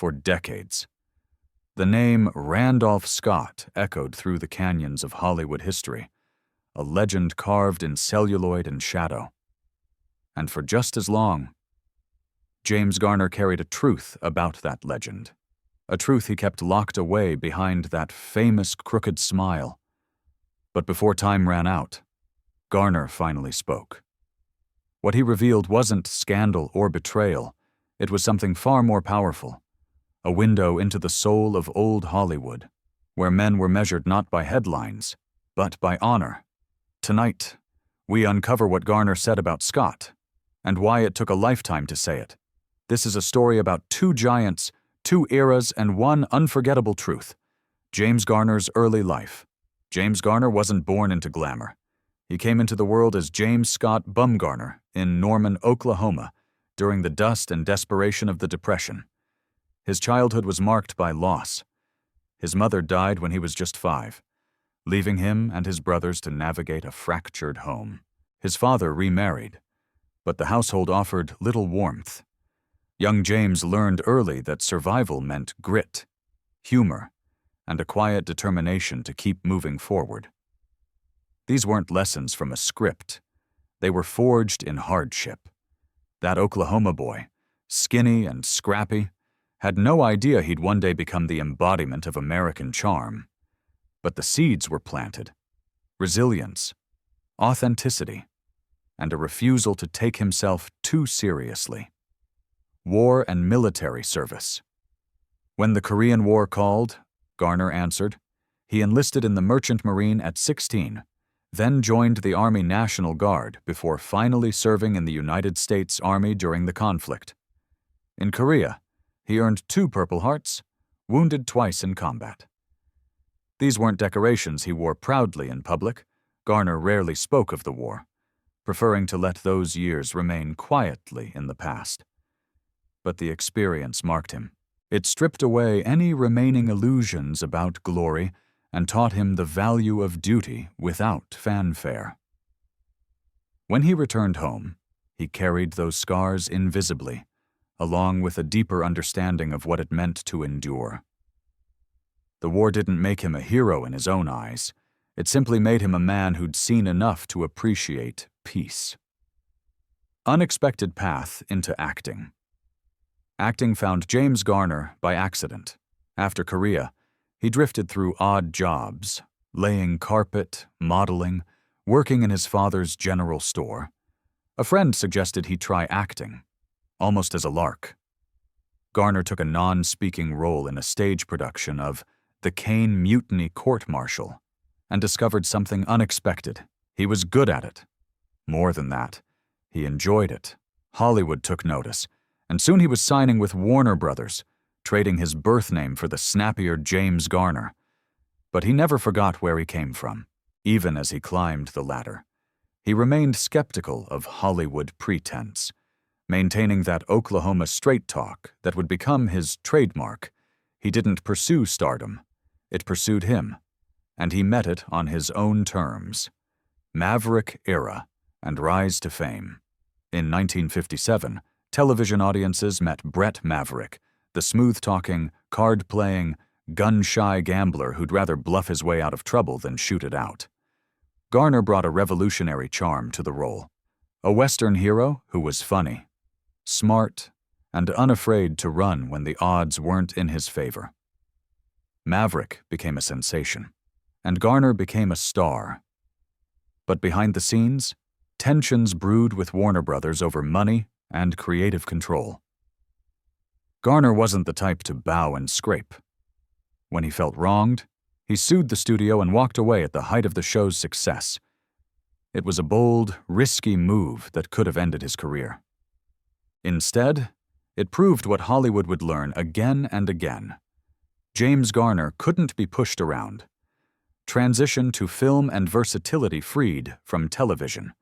for decades. The name Randolph Scott echoed through the canyons of Hollywood history, a legend carved in celluloid and shadow. And for just as long, James Garner carried a truth about that legend, a truth he kept locked away behind that famous crooked smile. But before time ran out, Garner finally spoke. What he revealed wasn't scandal or betrayal. It was something far more powerful, a window into the soul of old Hollywood, where men were measured not by headlines, but by honor. Tonight, we uncover what Garner said about Scott, and why it took a lifetime to say it. This is a story about two giants, two eras, and one unforgettable truth: James Garner's early life. James Garner wasn't born into glamour. He came into the world as James Scott Bumgarner in Norman, Oklahoma, during the dust and desperation of the Depression. His childhood was marked by loss. His mother died when he was just 5, leaving him and his brothers to navigate a fractured home. His father remarried, but the household offered little warmth. Young James learned early that survival meant grit, humor, and a quiet determination to keep moving forward. These weren't lessons from a script. They were forged in hardship. That Oklahoma boy, skinny and scrappy, had no idea he'd one day become the embodiment of American charm. But the seeds were planted: resilience, authenticity, and a refusal to take himself too seriously. War and military service. When the Korean War called, Garner answered. He enlisted in the Merchant Marine at 16, then joined the Army National Guard before finally serving in the United States Army during the conflict. In Korea, he earned 2 Purple Hearts, wounded twice in combat. These weren't decorations he wore proudly in public. Garner rarely spoke of the war, preferring to let those years remain quietly in the past. But the experience marked him. It stripped away any remaining illusions about glory and taught him the value of duty without fanfare. When he returned home, he carried those scars invisibly, along with a deeper understanding of what it meant to endure. The war didn't make him a hero in his own eyes. It simply made him a man who'd seen enough to appreciate peace. Unexpected path into acting. Acting found James Garner by accident. After Korea, he drifted through odd jobs, laying carpet, modeling, working in his father's general store. A friend suggested he try acting, almost as a lark. Garner took a non-speaking role in a stage production of The Kane Mutiny Court-Martial and discovered something unexpected. He was good at it. More than that, he enjoyed it. Hollywood took notice, and soon he was signing with Warner Brothers, trading his birth name for the snappier James Garner. But he never forgot where he came from, even as he climbed the ladder. He remained skeptical of Hollywood pretense, maintaining that Oklahoma straight talk that would become his trademark. He didn't pursue stardom. It pursued him, and he met it on his own terms. Maverick era and rise to fame. In 1957, television audiences met Brett Maverick, the smooth-talking, card-playing, gun-shy gambler who'd rather bluff his way out of trouble than shoot it out. Garner brought a revolutionary charm to the role. A Western hero who was funny, smart, and unafraid to run when the odds weren't in his favor. Maverick became a sensation, and Garner became a star. But behind the scenes, tensions brewed with Warner Brothers over money and creative control. Garner wasn't the type to bow and scrape. When he felt wronged, he sued the studio and walked away at the height of the show's success. It was a bold, risky move that could have ended his career. Instead, it proved what Hollywood would learn again and again. James Garner couldn't be pushed around. Transition to film and versatility freed from television.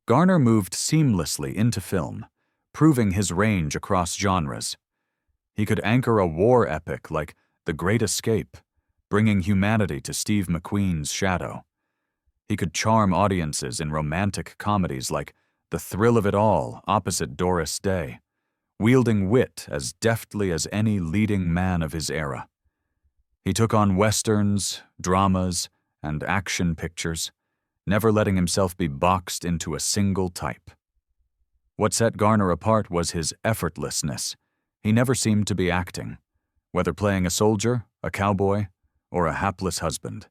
Garner moved seamlessly into film, proving his range across genres. He could anchor a war epic like The Great Escape, bringing humanity to Steve McQueen's shadow. He could charm audiences in romantic comedies like The Thrill of It All opposite Doris Day, wielding wit as deftly as any leading man of his era. He took on westerns, dramas, and action pictures, never letting himself be boxed into a single type. What set Garner apart was his effortlessness. He never seemed to be acting, whether playing a soldier, a cowboy, or a hapless husband.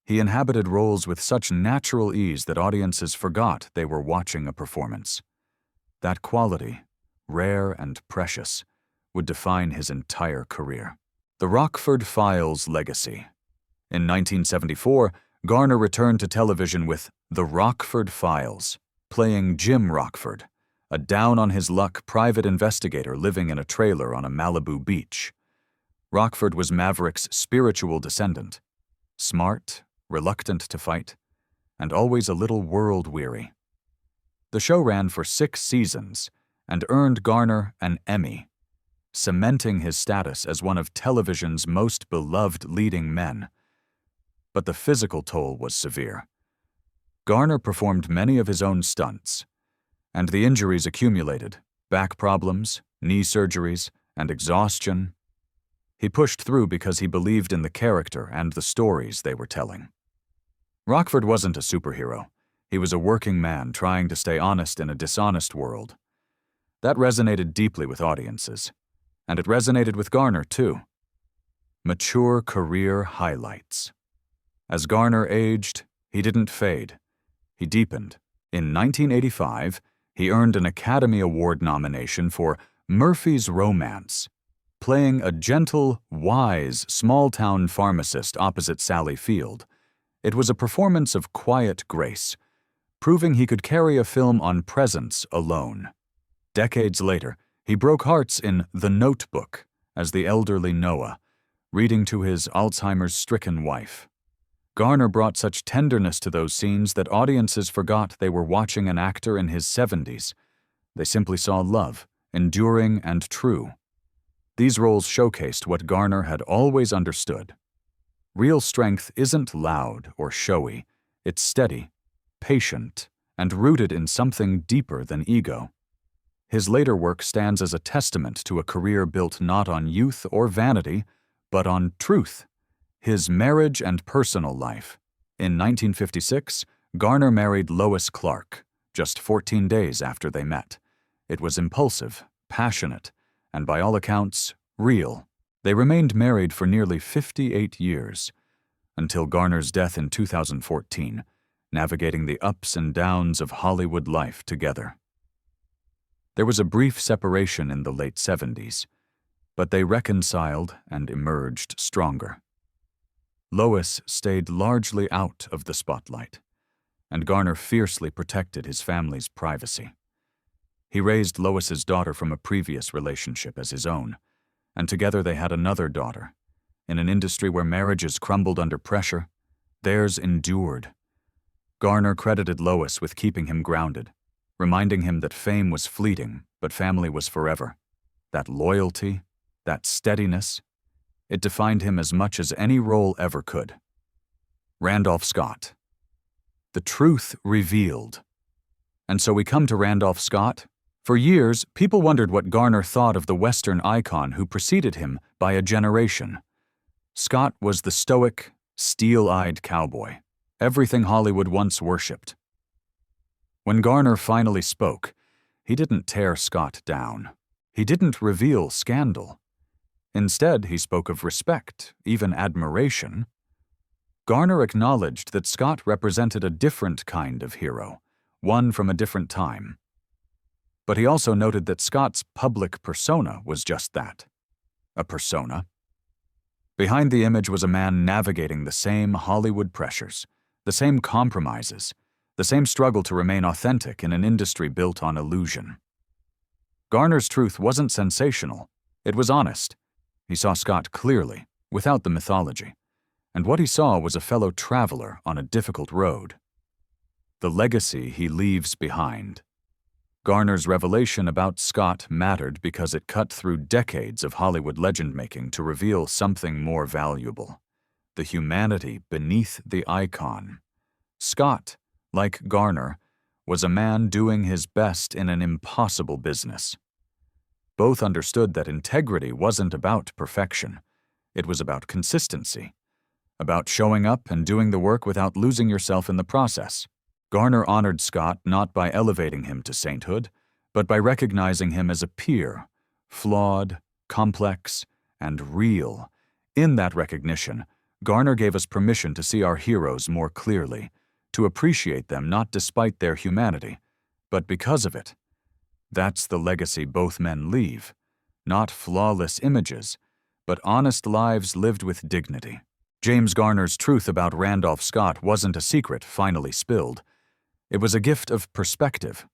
He inhabited roles with such natural ease that audiences forgot they were watching a performance. That quality, rare and precious, would define his entire career. The Rockford Files legacy. In 1974, Garner returned to television with The Rockford Files, playing Jim Rockford, a down-on-his-luck private investigator living in a trailer on a Malibu beach. Rockford was Maverick's spiritual descendant, smart, reluctant to fight, and always a little world-weary. The show ran for 6 seasons and earned Garner an Emmy, cementing his status as one of television's most beloved leading men. But the physical toll was severe. Garner performed many of his own stunts, and the injuries accumulated: back problems, knee surgeries, and exhaustion. He pushed through because he believed in the character and the stories they were telling. Rockford wasn't a superhero. He was a working man trying to stay honest in a dishonest world. That resonated deeply with audiences, and it resonated with Garner, too. Mature career highlights. As Garner aged, he didn't fade. He deepened. In 1985, he earned an Academy Award nomination for Murphy's Romance, playing a gentle, wise, small-town pharmacist opposite Sally Field. It was a performance of quiet grace, proving he could carry a film on presence alone. Decades later, he broke hearts in The Notebook as the elderly Noah, reading to his Alzheimer's-stricken wife. Garner brought such tenderness to those scenes that audiences forgot they were watching an actor in his 70s. They simply saw love, enduring and true. These roles showcased what Garner had always understood. Real strength isn't loud or showy. It's steady, patient, and rooted in something deeper than ego. His later work stands as a testament to a career built not on youth or vanity, but on truth. His marriage and personal life. In 1956, Garner married Lois Clark, just 14 days after they met. It was impulsive, passionate, and by all accounts, real. They remained married for nearly 58 years, until Garner's death in 2014, navigating the ups and downs of Hollywood life together. There was a brief separation in the late 70s, but they reconciled and emerged stronger. Lois stayed largely out of the spotlight, and Garner fiercely protected his family's privacy. He raised Lois's daughter from a previous relationship as his own, and together they had another daughter. In an industry where marriages crumbled under pressure, theirs endured. Garner credited Lois with keeping him grounded, reminding him that fame was fleeting, but family was forever. That loyalty, that steadiness, it defined him as much as any role ever could. Randolph Scott. The truth revealed. And so we come to Randolph Scott. For years, people wondered what Garner thought of the Western icon who preceded him by a generation. Scott was the stoic, steel-eyed cowboy, everything Hollywood once worshipped. When Garner finally spoke, he didn't tear Scott down. He didn't reveal scandal. Instead, he spoke of respect, even admiration. Garner acknowledged that Scott represented a different kind of hero, one from a different time. But he also noted that Scott's public persona was just that, a persona. Behind the image was a man navigating the same Hollywood pressures, the same compromises, the same struggle to remain authentic in an industry built on illusion. Garner's truth wasn't sensational, it was honest. He saw Scott clearly, without the mythology, and what he saw was a fellow traveler on a difficult road. The legacy he leaves behind. Garner's revelation about Scott mattered because it cut through decades of Hollywood legend-making to reveal something more valuable: the humanity beneath the icon. Scott, like Garner, was a man doing his best in an impossible business. Both understood that integrity wasn't about perfection. It was about consistency, about showing up and doing the work without losing yourself in the process. Garner honored Scott not by elevating him to sainthood, but by recognizing him as a peer, flawed, complex, and real. In that recognition, Garner gave us permission to see our heroes more clearly, to appreciate them not despite their humanity, but because of it. That's the legacy both men leave, not flawless images, but honest lives lived with dignity. James Garner's truth about Randolph Scott wasn't a secret finally spilled. It was a gift of perspective,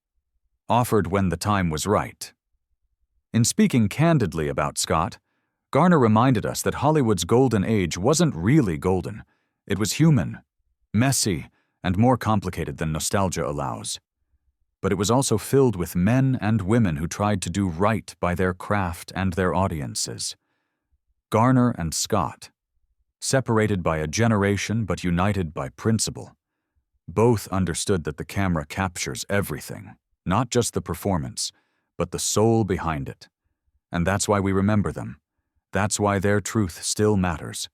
offered when the time was right. In speaking candidly about Scott, Garner reminded us that Hollywood's golden age wasn't really golden. It was human, messy, and more complicated than nostalgia allows. But it was also filled with men and women who tried to do right by their craft and their audiences. Garner and Scott, separated by a generation but united by principle, both understood that the camera captures everything, not just the performance, but the soul behind it. And that's why we remember them. That's why their truth still matters.